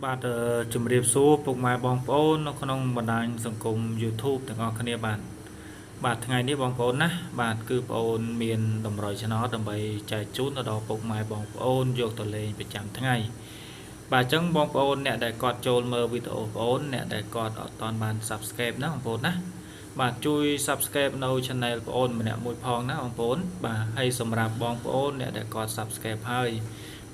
បាទជំរាបសួរពុកម៉ែបងប្អូននៅក្នុងបណ្ដាញសង្គម YouTube ទាំងអស់គ្នាបាទថ្ងៃនេះបងប្អូនណាបាទគឺបងប្អូនមានតម្រុយឆ្នោតដើម្បីចែកជូនទៅដល់ពុកម៉ែបងប្អូនយកទៅលេងប្រចាំថ្ងៃបាទអញ្ចឹងបងប្អូនអ្នកដែលគាត់ចូលមើលវីដេអូបងប្អូនអ្នកដែលគាត់អត់ទាន់បាន Subscribe ណាបងប្អូនណាបាទជួយ Subscribe នៅ Channel បងប្អូនម្នាក់មួយផងណាបងប្អូនបាទហើយសម្រាប់បងប្អូនអ្នកដែលគាត់ Subscribe ហើយ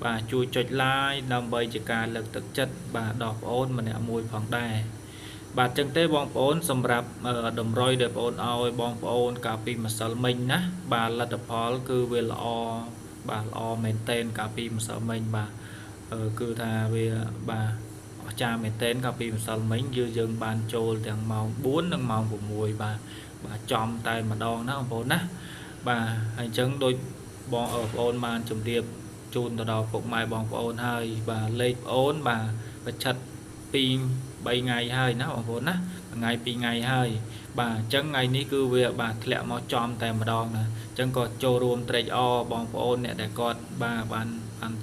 បាទជួយចុច like ដើម្បីជាការលើកទឹកចិត្តបាទដល់បងប្អូនម្នាក់មួយផងដែរបាទចឹងទេបងប្អូនសម្រាប់តម្រុយដែលបងប្អូនឲ្យបងប្អូនកាលពីម្សិលមិញណាបាទលទ្ធផលគឺវាល្អបាទល្អមែនតែនកាលពីម្សិលមិញបាទគឺថាវាបាទអស្ចារ្យមែនតែនកាលពីម្សិលមិញយើងបានចូលទាំងម៉ោង4និងម៉ោង6បាទចំតែម្ដងណាបងប្អូនណាបាទហើយអញ្ចឹងដូចបងប្អូនបានជម្រាបជូនទៅដល់ពុកម៉ែបងប្អូនហើយបាទលេខបងប្អូនបាទប្រឆិត2-3ថ្ងៃហើយណាបងប្អូនណាថ្ងៃ2ថ្ងៃហើយបាទអញ្ចឹងថ្ងៃនេះគឺវាបាទធ្លាក់មកចំតែម្ដងណាអញ្ចឹងក៏ចូលរួមត្រេកអរបងប្អូនអ្នកដែលគាត់បាទបាន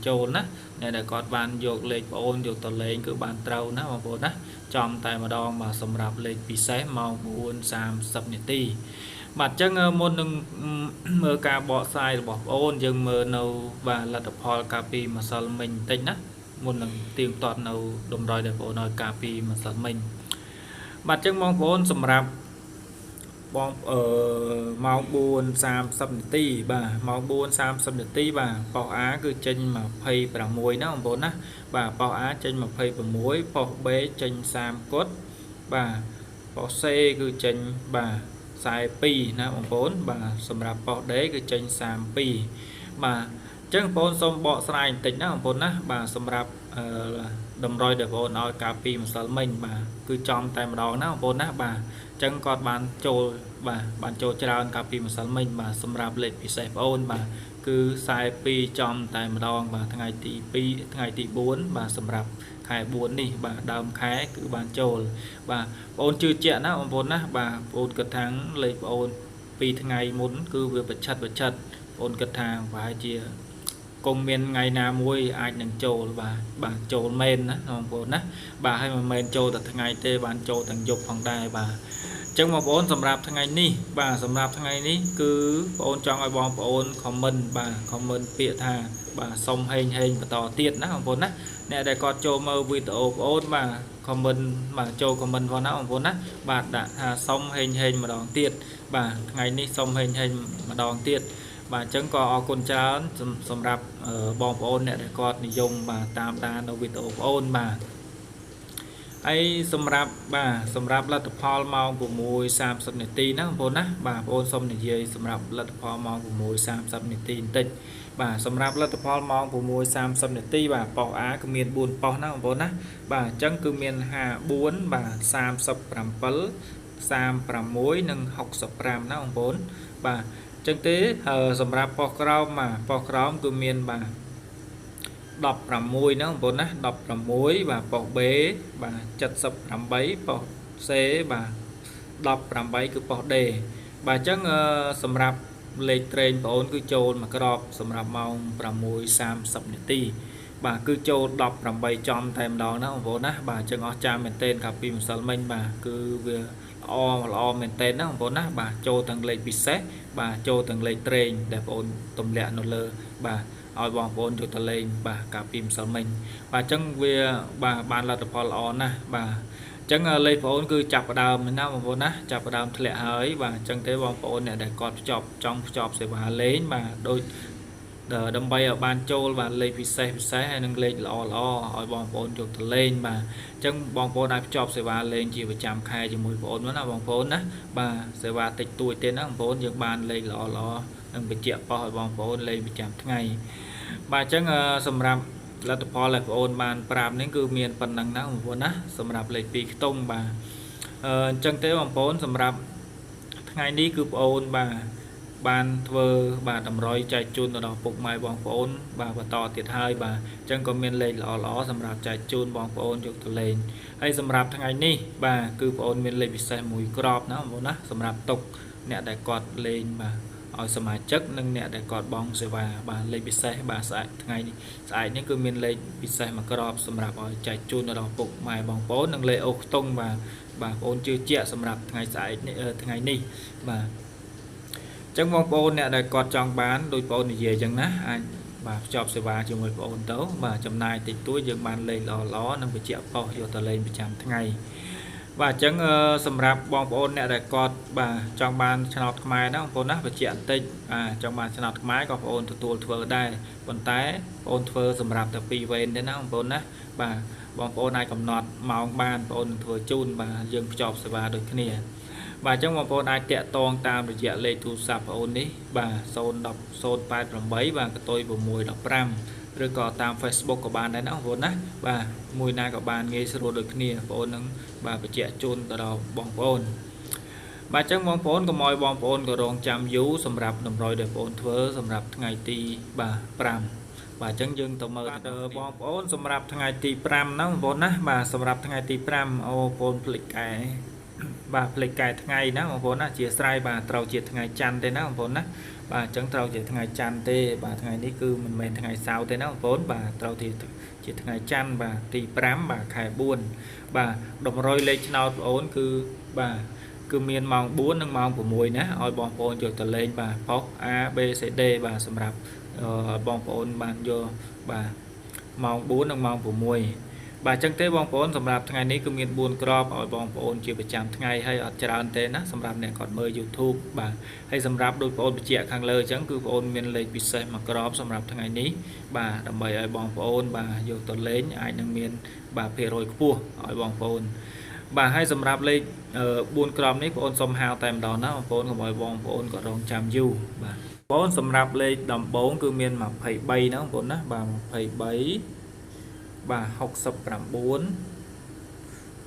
ចូលណាអ្នកដែលគាត់បានយកលេខបងប្អូនយកទៅលេងគឺបានត្រូវណាបងប្អូនណាចំតែម្ដងបាទសម្រាប់លេខពិសេសម៉ោង 4:30 នាទីបាទអញ្ចឹងមុននឹងមើលការបកស្រាយរបស់បងប្អូនយើងមើលនៅបាទលទ្ធផលកាលពីម្សិលមិញបន្តិចណាមុននឹងទៀងទាត់នៅតម្រុយដែលបងប្អូនឲ្យកាលពីម្សិលមិញបាទអញ្ចឹងបងប្អូនសម្រាប់បងម៉ោង 4:30 នាទីបាទម៉ោង 4:30 នាទីបាទប៉ោះ A គឺចេញ26ណាបងប្អូនណាបាទប៉ោះ A ចេញ26ប៉ោះ B ចេញ30គត់បាទប៉ោះ C គឺចេញបាទ42ណាបងប្អូនបាទសម្រាប់ប៉ោះ D គឺចេញ32បាទអញ្ចឹងបងប្អូនសូមបកស្រាយបន្តិចណាបងប្អូនណាបាទសម្រាប់តម្រុយដែលបងប្អូនឲ្យកាលពីម្សិលមិញបាទគឺចំតែម្ដងណាបងប្អូនណាបាទអញ្ចឹងគាត់បានចូលបាទបានចូលច្រើនកាលពីម្សិលមិញបាទសម្រាប់លេខពិសេសបងប្អូនបាទគឺ42ចំតែម្ដងបាទថ្ងៃទី2ថ្ងៃទី4បាទសម្រាប់ខែ4នេះបាទដើមខែគឺបានចូលបាទបងប្អូនជឿជាក់ណាបងប្អូនណាបាទបងប្អូនគិតថាលេខបងប្អូន2ថ្ងៃមុនគឺវាប្រឆិតបងប្អូនគិតថាប្រហែលជាគង់មានថ្ងៃណាមួយអាចនឹងចូលបាទចូលមែនណាបងប្អូនណាបាទហើយមិនមែនចូលតែថ្ងៃទេបានចូលទាំងយប់ផងដែរបាទអញ្ចឹងបងប្អូនសម្រាប់ថ្ងៃនេះបាទសម្រាប់ថ្ងៃនេះគឺបងប្អូនចង់ឲ្យបងប្អូន comment បាទ comment ពាក្យថាបាទសុំហេងបន្តទៀតណាបងប្អូនណាអ្នកដែលគាត់ចូលមើលវីដេអូបងប្អូនបាទ comment បាទចូល comment ផងណាបងប្អូនណាបាទដាក់ថាសុំហេងម្ដងទៀតបាទថ្ងៃនេះសុំហេងម្ដងទៀតបាទអញ្ចឹងក៏អរគុណច្រើនសម្រាប់បងប្អូនអ្នកដែលគាត់និយមបាទតាមដាននៅវីដេអូបងប្អូនបាទហើយសម្រាប់លទ្ធផលម៉ោង 6:30 នាទីណាបងប្អូនណាបាទបងប្អូនសូមនិយាយសម្រាប់លទ្ធផលម៉ោង 6:30 នាទីបន្តិចបាទសម្រាប់លទ្ធផលម៉ោង 6:30 នាទីបាទប៉ោះ A គឺមាន4ប៉ោះណាបងប្អូនណាបាទអញ្ចឹងគឺមាន54បាទ37 36និង65ណាបងប្អូនបាទចឹងទេសម្រាប់ប៉ុស្តិ៍ក្រោមបាទប៉ុស្តិ៍ក្រោមគឺមានបាទ16ណាបងប្អូនណា16បាទប៉ុស្តិ៍ B បាទ78ប៉ុស្តិ៍ C បាទ18គឺប៉ុស្តិ៍ D បាទអញ្ចឹងសម្រាប់លេខត្រេងបងប្អូនគឺចូលមួយក្របសម្រាប់ម៉ោង 6:30 នាទីបាទគឺចូល18ចំតែម្ដងណាបងប្អូនណាបាទអញ្ចឹងអស្ចារ្យមែនទែនកាលពីម្សិលមិញបាទគឺវាល្អមែនទែនណាបងប្អូនណាបាទចូលទាំងលេខពិសេសបាទចូលទាំងលេខត្រេងដែលបងប្អូនទម្លាក់នៅលើបាទឲ្យបងប្អូនយកទៅលេងបាទកាលពីម្សិលមិញបាទអញ្ចឹងវាបាទបានលទ្ធផលល្អណាស់បាទអញ្ចឹងលេខបងប្អូនគឺចាប់ផ្ដើមណាបងប្អូនណាចាប់ផ្ដើមធ្លាក់ហើយបាទអញ្ចឹងទេបងប្អូនអ្នកដែលគាត់ចង់ភ្ជាប់សេវាលេងបាទដូចដើម្បីឲ្យបានចូលបាទលេខពិសេសហើយនឹងលេខល្អឲ្យបងប្អូនយកទៅលេងបាទអញ្ចឹងបងប្អូនអាចភ្ជាប់សេវាលេងជាប្រចាំខែជាមួយបងប្អូនណាបងប្អូនណាបាទសេវាតិចតួចទេណាបងប្អូនយើងបានលេខល្អនឹងបញ្ជាក់ប៉ោះឲ្យបងប្អូនលេងប្រចាំថ្ងៃបាទអញ្ចឹងសម្រាប់លទ្ធផលដែលបងប្អូនបានប្រាប់នេះគឺមានប៉ុណ្ណឹងណាបងប្អូនណាសម្រាប់លេខ2ខ្ទង់បាទអញ្ចឹងទេបងប្អូនសម្រាប់ថ្ងៃនេះគឺបងប្អូនបាទបានធ្វើបាទតម្រុយចែកជូនទៅដល់ពុកម៉ែបងប្អូនបាទបន្តទៀតហើយបាទអញ្ចឹងក៏មានលេខល្អសម្រាប់ចែកជូនបងប្អូនយកទៅលេងហើយសម្រាប់ថ្ងៃនេះបាទគឺបងប្អូនមានលេខពិសេសមួយក្របណាបងប្អូនណាសម្រាប់ទុកអ្នកដែលគាត់លេងបាទ ឲ្យសមាជិកនិងអ្នកដែលគាត់បង់សេវាបាទលេខពិសេសបាទស្អែកថ្ងៃនេះស្អែកនេះគឺមានលេខពិសេសមួយក្របសម្រាប់ឲ្យចែកជូនដល់ពុកម៉ែបងប្អូននិងលេខអូសខ្ទង់បាទបងប្អូនជឿជាក់សម្រាប់ថ្ងៃស្អែកនេះថ្ងៃនេះបាទអញ្ចឹងបងប្អូនអ្នកដែលគាត់ចង់បានដោយបងប្អូននិយាយអញ្ចឹងណាអាចបាទភ្ជាប់សេវាជាមួយបងប្អូនទៅបាទចំណាយតិចតួចយើងបានលេខល្អៗនិងបញ្ជាក់ប៉ុសយកទៅលេងប្រចាំថ្ងៃបាទអញ្ចឹងសម្រាប់បងប្អូនអ្នកដែលគាត់បាទចង់បានឆ្នោតខ្មែរណាបងប្អូនណាបញ្ជាក់បន្តិចចង់បានឆ្នោតខ្មែរក៏បងប្អូនទទួលធ្វើដែរប៉ុន្តែបងប្អូនធ្វើសម្រាប់តែ2វេនទេណាបងប្អូនណាបាទបងប្អូនអាចកំណត់ម៉ោងបានបងប្អូននឹងធ្វើជូនបាទយើងភ្ជាប់សេវាដូចគ្នាបាទអញ្ចឹងបងប្អូនអាចតាក់ទងតាមរយៈលេខទូរស័ព្ទបងប្អូននេះបាទ01088បាទកតុយ615ឬក៏តាម Facebook ក៏បានដែរណាបងប្អូនណាបាទមួយណាក៏បានងាយស្រួលដូចគ្នាបងប្អូននឹងបាទបញ្ជាក់ជូនទៅដល់បងប្អូនបាទអញ្ចឹងបងប្អូនកុំឲ្យបងប្អូនក៏រងចាំយូរសម្រាប់តម្រុយដែលបងប្អូនធ្វើសម្រាប់ថ្ងៃទីបាទ5បាទអញ្ចឹងយើងទៅមើលបងប្អូនសម្រាប់ថ្ងៃទី5ណាបងប្អូនណាបាទសម្រាប់ថ្ងៃទី5អូបងប្អូនភ្លេចកែបាទភ្លេចកែថ្ងៃណាបងប្អូនណាជាស្រ័យបាទត្រូវជាថ្ងៃច័ន្ទទេណាបងប្អូនណាបាទអញ្ចឹងត្រូវជាថ្ងៃច័ន្ទទេបាទថ្ងៃនេះគឺមិនមែនថ្ងៃសៅរ៍ទេណាបងប្អូនបាទត្រូវជាថ្ងៃច័ន្ទបាទទី5បាទខែ4បាទតម្រុយលេខឆ្នោតបងប្អូនគឺបាទគឺមានម៉ោង4និងម៉ោង6ណាឲ្យបងប្អូនយកទៅលេងបាទប៉ុស A B C D បាទសម្រាប់បងប្អូនបានយកបាទម៉ោង4និងម៉ោង6បាទអញ្ចឹងទេបងប្អូនសម្រាប់ថ្ងៃនេះគឺមាន4ក្របឲ្យបងប្អូនជាប្រចាំថ្ងៃហើយអត់ច្រើនទេណាសម្រាប់អ្នកគាត់មើល YouTube បាទហើយសម្រាប់ដូចបងប្អូនបញ្ជាក់ខាងលើអញ្ចឹងគឺបងប្អូនមានលេខពិសេសមួយក្របសម្រាប់ថ្ងៃនេះបាទដើម្បីឲ្យបងប្អូនបាទយកទៅលេងអាចនឹងមានបាទភាគរយខ្ពស់ឲ្យបងប្អូនបាទហើយសម្រាប់លេខ4ក្របនេះបងប្អូនសុំហៅតែម្ដងណាបងប្អូនកុំឲ្យបងប្អូនក៏រងចាំយូរបាទបងប្អូនសម្រាប់លេខដំបូងគឺមាន23ណាបងប្អូនណាបាទ23បាទ69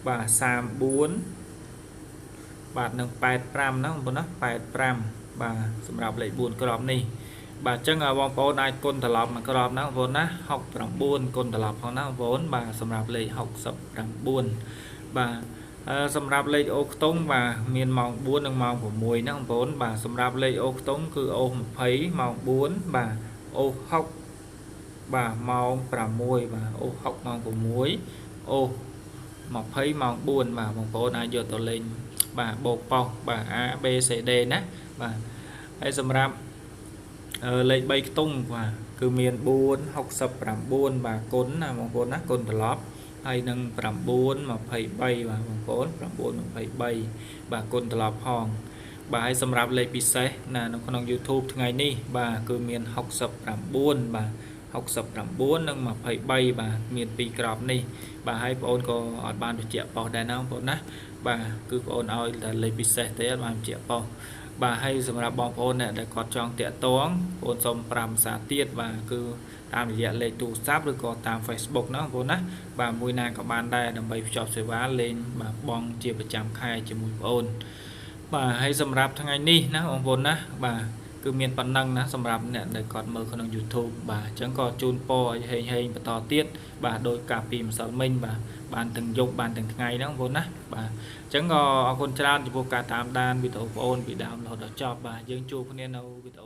បាទ34បាទនឹង85ណាបងប្អូនណា85បាទសម្រាប់លេខ4ក្របនេះបាទអញ្ចឹងបងប្អូនអាចគុណត្រឡប់មកក្របណាបងប្អូនណា69គុណត្រឡប់ផងណាបងប្អូនបាទសម្រាប់លេខ69បាទសម្រាប់លេខអូខ្ទង់បាទមានម៉ោង4និងម៉ោង6ណាបងប្អូនបាទសម្រាប់លេខអូខ្ទង់គឺអូ20ម៉ោង4បាទអូ60បាទម៉ោង6បាទអូ60ម៉ោង6អូ20ម៉ោង4បាទបងប្អូនអាចយកទៅលេងបាទបោកប៉ោះបាទ A B C D ណាបាទហើយសម្រាប់លេខ3ខ្ទង់បាទគឺមាន4 69បាទគុណណាបងប្អូនណាគុណត្រឡប់ហើយនឹង9 23បាទបងប្អូន9 23បាទគុណត្រឡប់ផងបាទហើយសម្រាប់លេខពិសេសណានៅក្នុង YouTube ថ្ងៃនេះបាទគឺមាន69បាទ69និង23បាទមាន2ក្របនេះបាទហើយបងប្អូនក៏អត់បានបញ្ជាក់ប៉ុសដែរណាបងប្អូនណាបាទគឺបងប្អូនឲ្យតែលេខពិសេសទេអត់បានបញ្ជាក់ប៉ុសបាទហើយសម្រាប់បងប្អូនអ្នកដែលគាត់ចង់តាក់ទងបងប្អូនសូម5ភាសាទៀតបាទគឺតាមរយៈលេខទូរស័ព្ទឬក៏តាម Facebook ណាបងប្អូនណាបាទមួយណាក៏បានដែរដើម្បីភ្ជាប់សេវាលេងបាទបងជាប្រចាំខែជាមួយបងប្អូនបាទហើយសម្រាប់ថ្ងៃនេះណាបងប្អូនណាបាទគឺមានប៉ុណ្ណឹងណាសម្រាប់អ្នកដែលគាត់មើលក្នុង YouTube បាទអញ្ចឹងក៏ជូនពរឲ្យហេងបន្តទៀតបាទដោយការពីម្សិលមិញបាទបានទាំងយប់បានទាំងថ្ងៃហ្នឹងបងប្អូនណាបាទអញ្ចឹងក៏អរគុណច្រើនចំពោះការតាមដានវីដេអូបងប្អូនពីដើមរហូតដល់ចប់បាទយើងជួបគ្នានៅវីដេអូ